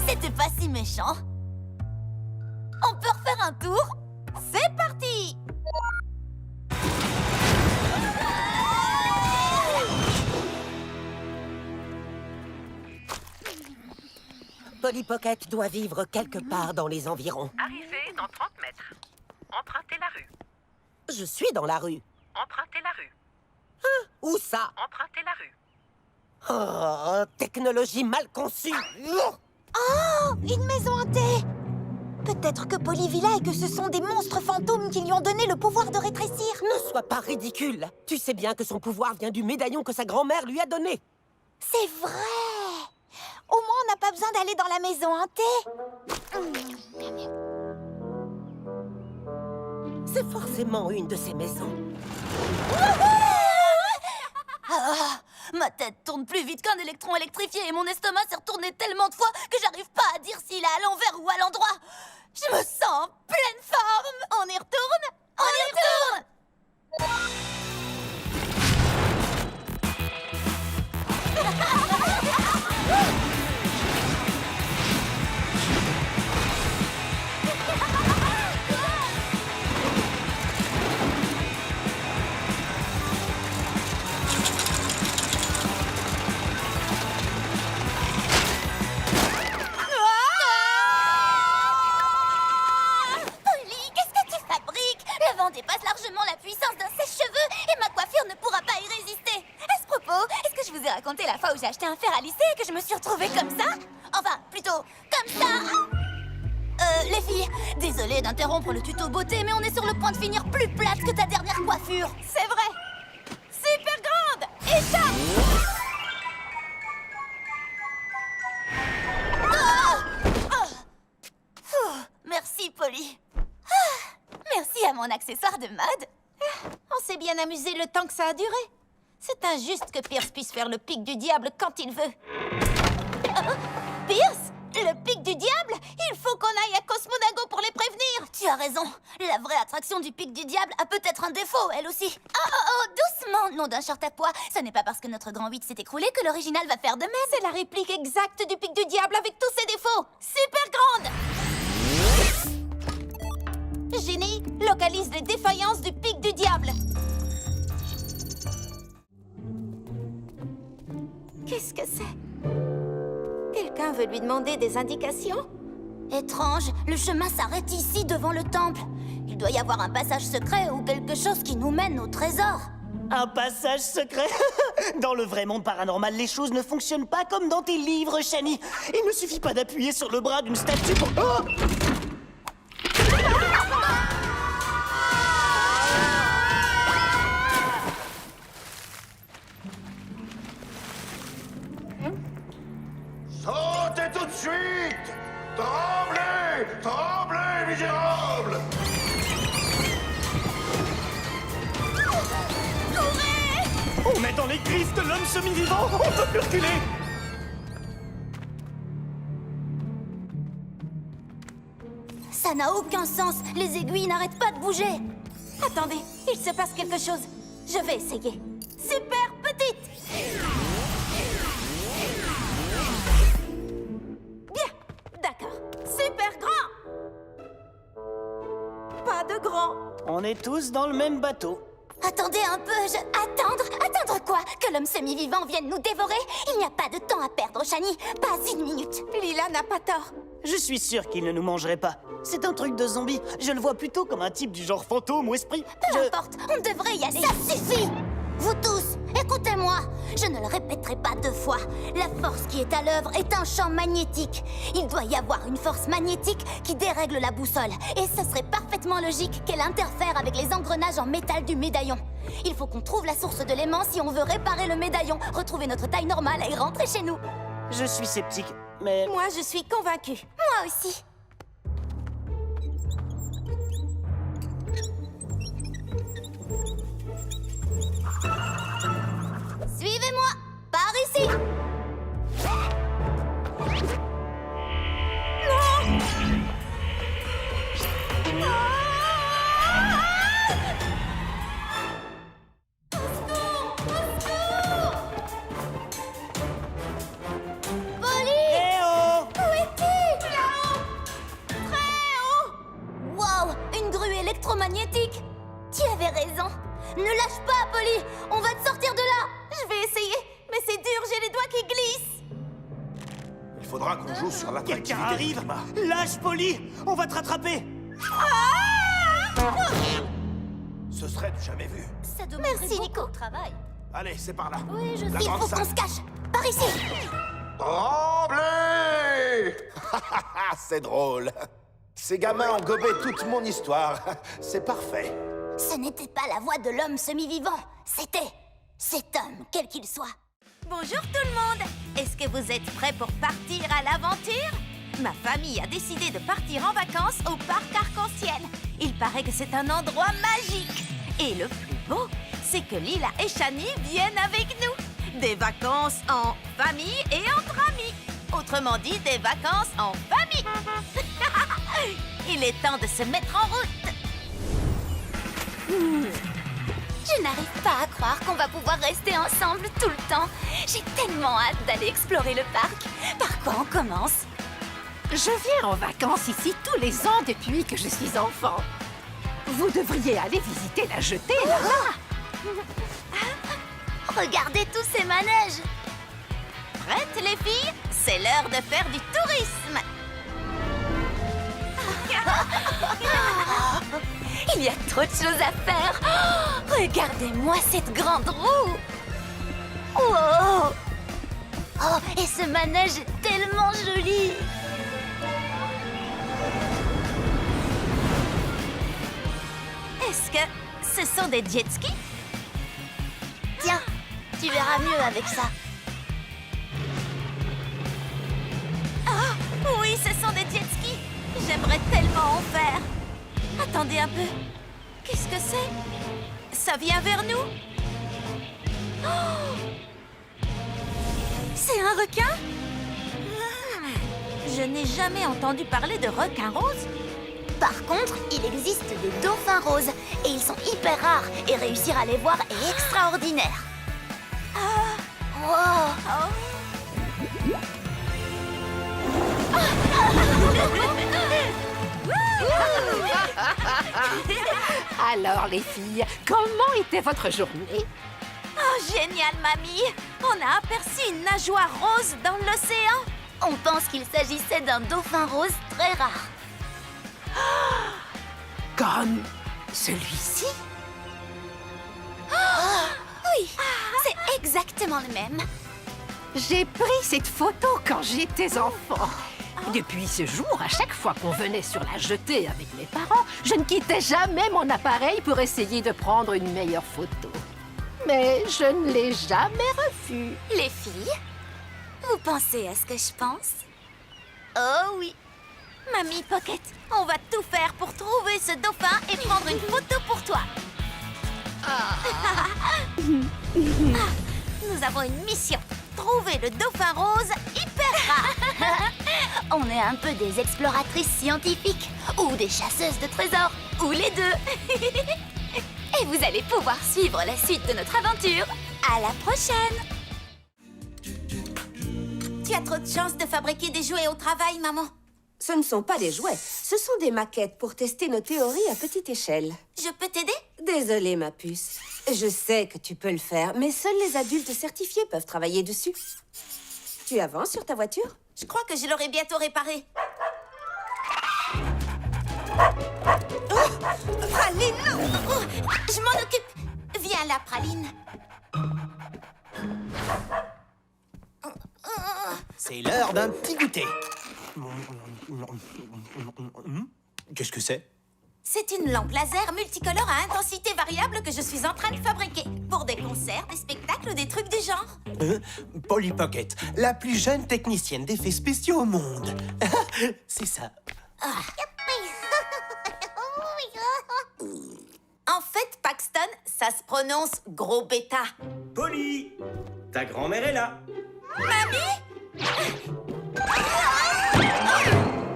C'était pas si méchant. On peut refaire un tour? C'est parti! Polly Pocket doit vivre quelque part dans les environs. Arrivez dans 30 mètres. Empruntez la rue. Je suis dans la rue. Empruntez la rue. Où ça? Empruntez la rue. Oh, technologie mal conçue. Oh, une maison hantée! Peut-être que Polly vit là et que ce sont des monstres fantômes qui lui ont donné le pouvoir de rétrécir. Ne sois pas ridicule. Tu sais bien que son pouvoir vient du médaillon que sa grand-mère lui a donné. C'est vrai! Au moins, on n'a pas besoin d'aller dans la maison hantée. C'est forcément une de ces maisons. Ah, ma tête tourne plus vite qu'un électron électrifié et mon estomac s'est retourné tellement de fois que j'arrive pas à dire s'il est à l'envers ou à l'endroit. Je me sens en pleine forme. On y retourne? On y retourne! Polly, qu'est-ce que tu fabriques? Le vent dépasse largement la puissance d'un sèche-cheveux et ma coiffure ne pourra pas y résister. À ce propos, est-ce que je vous ai raconté la fois où j'ai acheté un fer à lisser et que je me suis retrouvée comme ça? Enfin, plutôt, comme ça. Les filles, désolée d'interrompre le tuto beauté, mais on est sur le point de finir plus plate que ta dernière coiffure. C'est vrai. Super grande! Échappe! Merci, Polly. Merci à mon accessoire de mode. On s'est bien amusé le temps que ça a duré. C'est injuste que Pierce puisse faire le pic du diable quand il veut. Pierce? Le pic du diable? Il faut qu'on aille à Cosmonago pour les prévenir. Tu as raison. La vraie attraction du pic du diable a peut-être un défaut, elle aussi. Oh, doucement, nom d'un short à pois. Ce n'est pas parce que notre grand 8 s'est écroulé que l'original va faire de même. C'est la réplique exacte du pic du diable avec tous ses défauts. Super grande! Génie, localise les défaillances du pic du diable. Qu'est-ce que c'est? Quelqu'un veut lui demander des indications? Étrange, le chemin s'arrête ici devant le temple. Il doit y avoir un passage secret ou quelque chose qui nous mène au trésor. Un passage secret? Dans le vrai monde paranormal, les choses ne fonctionnent pas comme dans tes livres, Shani. Il ne suffit pas d'appuyer sur le bras d'une statue pour... Oh! Sautez tout de suite! Tremblez! Tremblez, misérables! On est dans les griffes de l'homme semi-vivant! On peut plus reculer! Ça n'a aucun sens. Les aiguilles n'arrêtent pas de bouger. Attendez, il se passe quelque chose. Je vais essayer. Super petite! Bien, d'accord. Super grand! Pas de grand. On est tous dans le même bateau. Attendez un peu, Attendre quoi? Que l'homme semi-vivant vienne nous dévorer? Il n'y a pas de temps à perdre, Shani. Pas une minute. Lila n'a pas tort. Je suis sûr qu'il ne nous mangerait pas. C'est un truc de zombie. Je le vois plutôt comme un type du genre fantôme ou esprit. Peu importe, on devrait y aller. Ça suffit! Vous tous, écoutez-moi. Je ne le répéterai pas 2 fois. La force qui est à l'œuvre est un champ magnétique. Il doit y avoir une force magnétique qui dérègle la boussole. Et ce serait parfaitement logique qu'elle interfère avec les engrenages en métal du médaillon. Il faut qu'on trouve la source de l'aimant si on veut réparer le médaillon, retrouver notre taille normale et rentrer chez nous. Je suis sceptique, mais... Moi, je suis convaincue. Moi aussi. tout sur l'attractivité Quelqu'un arrive. du climat. Lâche, Polly. On va te rattraper. Ce serait du jamais vu. Ça demande Merci, Nico. de travail. Allez, c'est par là. Oui, je La sais. grande Il faut qu'on salle. se cache. Par ici. Tremblez! C'est drôle. Ces gamins ont gobé toute mon histoire. C'est parfait. Ce n'était pas la voix de l'homme semi-vivant. C'était cet homme, quel qu'il soit. Bonjour tout le monde. Est-ce que vous êtes prêts pour partir à l'aventure? Ma famille a décidé de partir en vacances au parc Arc-en-Ciel. Il paraît que c'est un endroit magique. Et le plus beau, c'est que Lila et Shani viennent avec nous. Des vacances en famille et entre amis. Autrement dit, des vacances en famille. Il est temps de se mettre en route. Je n'arrive pas à croire qu'on va pouvoir rester ensemble tout le temps. J'ai tellement hâte d'aller explorer le parc. Par quoi on commence? Je viens en vacances ici tous les ans depuis que je suis enfant. Vous devriez aller visiter la jetée là-bas. Regardez tous ces manèges. Prêtes les filles? C'est l'heure de faire du tourisme. Il y a trop de choses à faire. Oh, regardez-moi cette grande roue. Wow. Oh, et ce manège est tellement joli. Est-ce que ce sont des jet skis? Tiens, tu verras mieux avec ça. Ah, oui, ce sont des jet skis. J'aimerais tellement en faire. Attendez un peu. Qu'est-ce que c'est? Ça vient vers nous? Oh, c'est un requin? Je n'ai jamais entendu parler de requin rose. Par contre, il existe des dauphins roses et ils sont hyper rares et réussir à les voir est extraordinaire. Ah, Wow. oh. Alors les filles, comment était votre journée? Oh, génial, mamie! On a aperçu une nageoire rose dans l'océan. On pense qu'il s'agissait d'un dauphin rose très rare. Comme celui-ci? Oui, c'est exactement le même. J'ai pris cette photo quand j'étais enfant. Depuis ce jour, à chaque fois qu'on venait sur la jetée avec mes parents, je ne quittais jamais mon appareil pour essayer de prendre une meilleure photo. Mais je ne l'ai jamais revue. Les filles, vous pensez à ce que je pense? Oh oui. Mamie Pocket, on va tout faire pour trouver ce dauphin et prendre une photo pour toi. Nous avons une mission. Trouver le dauphin rose hyper rare. On est un peu des exploratrices scientifiques ou des chasseuses de trésors, ou les deux. Et vous allez pouvoir suivre la suite de notre aventure. À la prochaine. Tu as trop de chance de fabriquer des jouets au travail, maman. Ce ne sont pas des jouets, ce sont des maquettes pour tester nos théories à petite échelle. Je peux t'aider? Désolée, ma puce. Je sais que tu peux le faire, mais seuls les adultes certifiés peuvent travailler dessus. Tu avances sur ta voiture? Je crois que je l'aurai bientôt réparé. Praline! Oh, je m'en occupe. Viens là, Praline. C'est l'heure d'un petit goûter. Qu'est-ce que c'est? C'est une lampe laser multicolore à intensité variable que je suis en train de fabriquer. Pour des concerts, des spectacles ou des trucs du genre. Polly Pocket, la plus jeune technicienne d'effets spéciaux au monde. C'est ça. En fait, Paxton, ça se prononce gros bêta. Polly, ta grand-mère est là.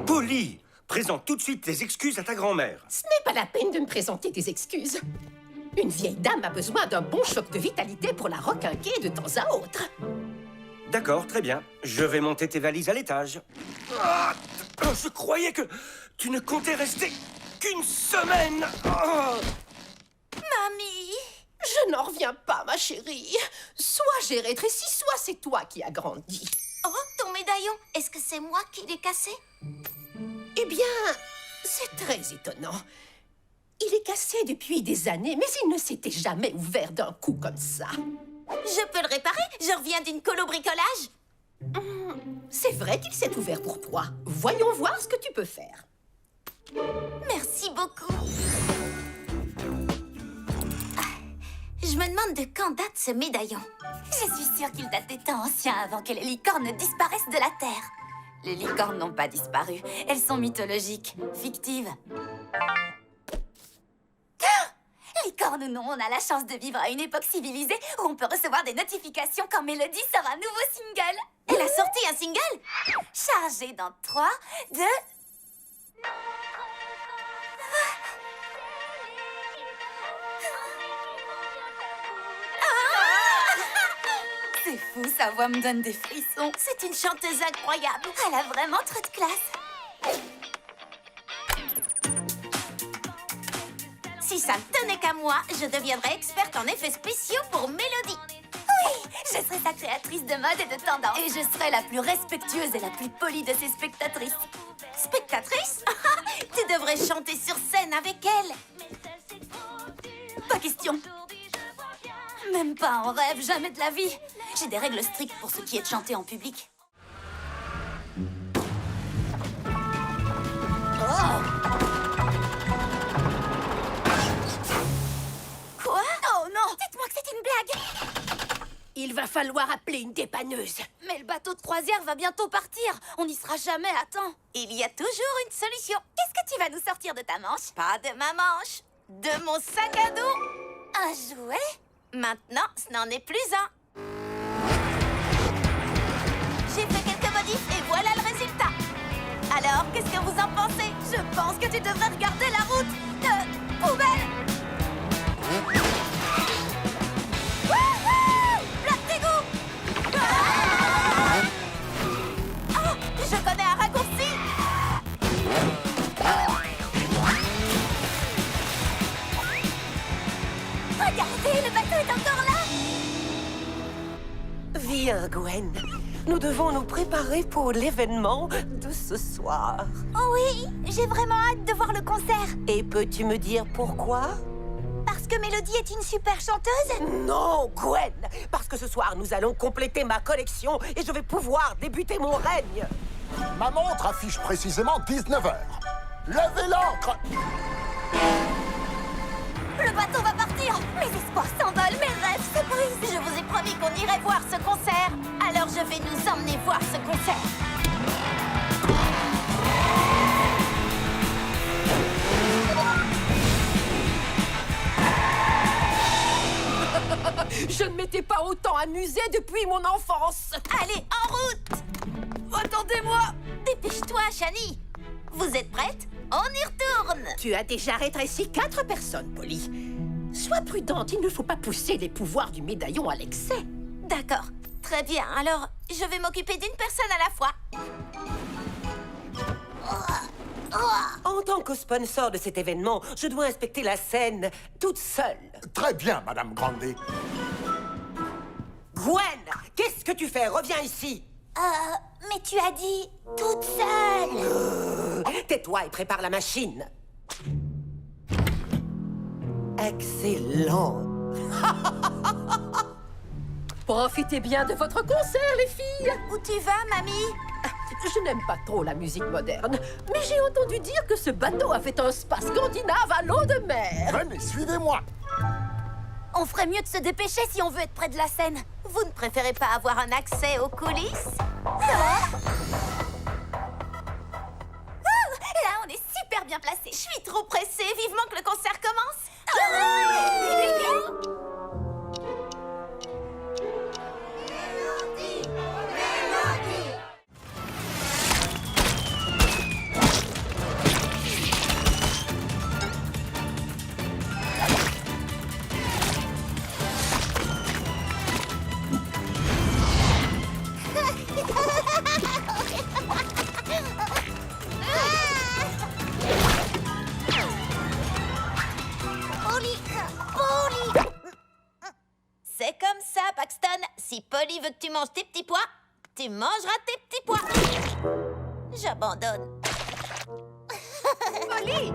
Polly, présente tout de suite tes excuses à ta grand-mère. Ce n'est pas la peine de me présenter des excuses. Une vieille dame a besoin d'un bon choc de vitalité pour la requinquer de temps à autre. D'accord, très bien. Je vais monter tes valises à l'étage. Ah, je croyais que tu ne comptais rester qu'une semaine. Ah. Mamie! Je n'en reviens pas, ma chérie. Soit j'ai rétréci, soit c'est toi qui as grandi. Oh, ton médaillon? Est-ce que c'est moi qui l'ai cassé? Eh bien, c'est très étonnant. Il est cassé depuis des années, mais il ne s'était jamais ouvert d'un coup comme ça. Je peux le réparer? Je reviens d'une colo bricolage. C'est vrai qu'il s'est ouvert pour toi. Voyons voir ce que tu peux faire. Merci beaucoup. Je me demande de quand date ce médaillon. Je suis sûre qu'il date des temps anciens avant que les licornes ne disparaissent de la Terre. Les licornes n'ont pas disparu. Elles sont mythologiques, fictives. Licorne ou non, on a la chance de vivre à une époque civilisée où on peut recevoir des notifications quand Mélodie sort un nouveau single. Elle a sorti un single? Chargé dans 3, 2... C'est fou, sa voix me donne des frissons. C'est une chanteuse incroyable. Elle a vraiment trop de classe. Si ça ne tenait qu'à moi, je deviendrais experte en effets spéciaux pour Mélodie. Oui, je serai sa créatrice de mode et de tendance. Et je serai la plus respectueuse et la plus polie de ses spectatrices. Spectatrice? Tu devrais chanter sur scène avec elle. Pas question. Même pas en rêve, jamais de la vie. J'ai des règles strictes pour ce qui est de chanter en public. Quoi? Oh non! Dites-moi que c'est une blague! Il va falloir appeler une dépanneuse. Mais le bateau de croisière va bientôt partir. On n'y sera jamais à temps. Il y a toujours une solution. Qu'est-ce que tu vas nous sortir de ta manche? Pas de ma manche, de mon sac à dos. Un jouet? Maintenant, ce n'en est plus un. J'ai fait quelques modifs et voilà le résultat. Alors, qu'est-ce que vous en pensez? Je pense que tu devrais regarder la route de poubelle. Wouhou! Blague d'égout! Oh, je connais un raccourci. Regardez, le bateau est encore là. Viens, Gwen. Nous devons nous préparer pour l'événement de ce soir. Oh oui, j'ai vraiment hâte de voir le concert. Et peux-tu me dire pourquoi? Parce que Mélodie est une super chanteuse? Non, Gwen! Parce que ce soir, nous allons compléter ma collection et je vais pouvoir débuter mon règne. Ma montre affiche précisément 19h. Levez l'ancre! Le bateau va partir. Mes espoirs s'envolent, mes rêves se brisent. Je vous ai promis qu'on irait voir ce concert. Alors je vais nous emmener voir ce concert. Je ne m'étais pas autant amusée depuis mon enfance. Allez, en route! Attendez-moi. Dépêche-toi, Shani. Vous êtes prête? On y retourne. Tu as déjà rétréci 4 personnes, Polly. Sois prudente, il ne faut pas pousser les pouvoirs du médaillon à l'excès. D'accord, très bien. Alors, je vais m'occuper d'une personne à la fois. En tant que sponsor de cet événement, je dois inspecter la scène toute seule. Très bien, Madame Grandet. Gwen, qu'est-ce que tu fais? Reviens ici. Mais tu as dit toute seule. Tais-toi et prépare la machine. Excellent. Profitez bien de votre concert, les filles. Où tu vas, mamie? Je n'aime pas trop la musique moderne, mais j'ai entendu dire que ce bateau a fait un spa scandinave à l'eau de mer. Venez, suivez-moi. On ferait mieux de se dépêcher si on veut être près de la scène. Vous ne préférez pas avoir un accès aux coulisses? Là, on est super bien placés. Je suis trop pressée. Vivement que le concert commence. C'est comme ça, Paxton. Si Polly veut que tu manges tes petits pois, Tu mangeras tes petits pois. J'abandonne. Polly!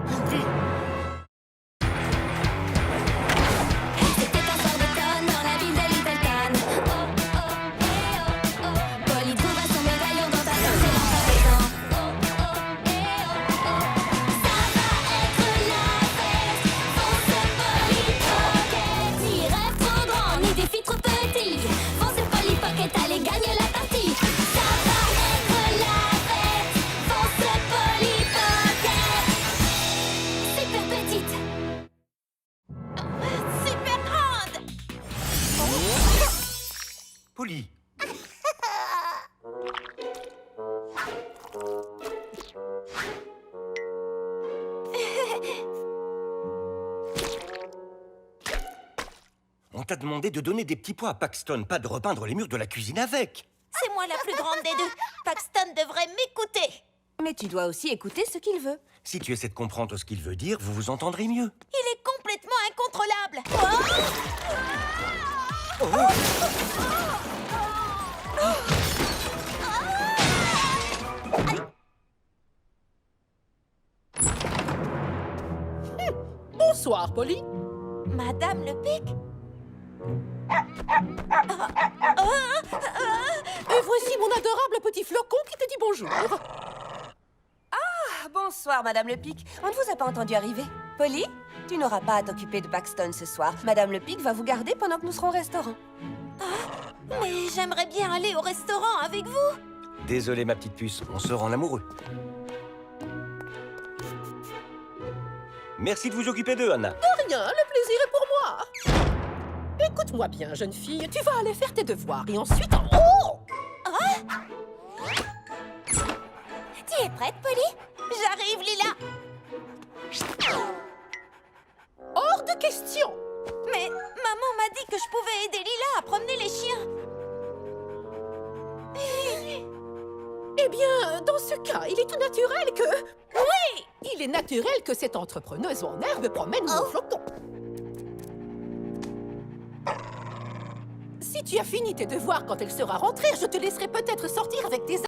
C'était un soir d'automne dans la ville de Littleton. Oh, oh, eh, oh, oh. Polly trouva son médaillon dans ta poche et l'en oh, oh, eh, oh, oh. Ça va être la fête. Fonce Polly Pocket. Ni rêve trop grand, ni défi trop petit. Fonce Polly Pocket, allez gagne la partie. Ça va être la fête. Fonce Polly Pocket. Super petite. Super grande. Polly. On t'a demandé de donner des petits pois à Paxton, pas de repeindre les murs de la cuisine avec. C'est moi la plus grande des deux. Paxton devrait m'écouter. Mais tu dois aussi écouter ce qu'il veut. Si tu essaies de comprendre ce qu'il veut dire, vous vous entendrez mieux. Il est complètement incontrôlable. Bonsoir, Polly. Madame le Pic? Et voici mon adorable petit flocon qui te dit bonjour. Ah, bonsoir, Madame Le Pic. On ne vous a pas entendu arriver. Polly, tu n'auras pas à t'occuper de Paxton ce soir. Madame Le Pic va vous garder pendant que nous serons au restaurant. Mais j'aimerais bien aller au restaurant avec vous. Désolé, ma petite puce, on se rend amoureux. Merci de vous occuper d'eux, Anna. De rien, le plaisir est pour moi. Écoute-moi bien, jeune fille. Tu vas aller faire tes devoirs et ensuite... Oh! Tu es prête, Polly? J'arrive, Lila. Hors de question. Mais maman m'a dit que je pouvais aider Lila à promener les chiens. Eh bien, dans ce cas, il est tout naturel que... Oui! Il est naturel que cette entrepreneuse en herbe promène mon flocon. Si tu as fini tes devoirs quand elle sera rentrée, je te laisserai peut-être sortir avec tes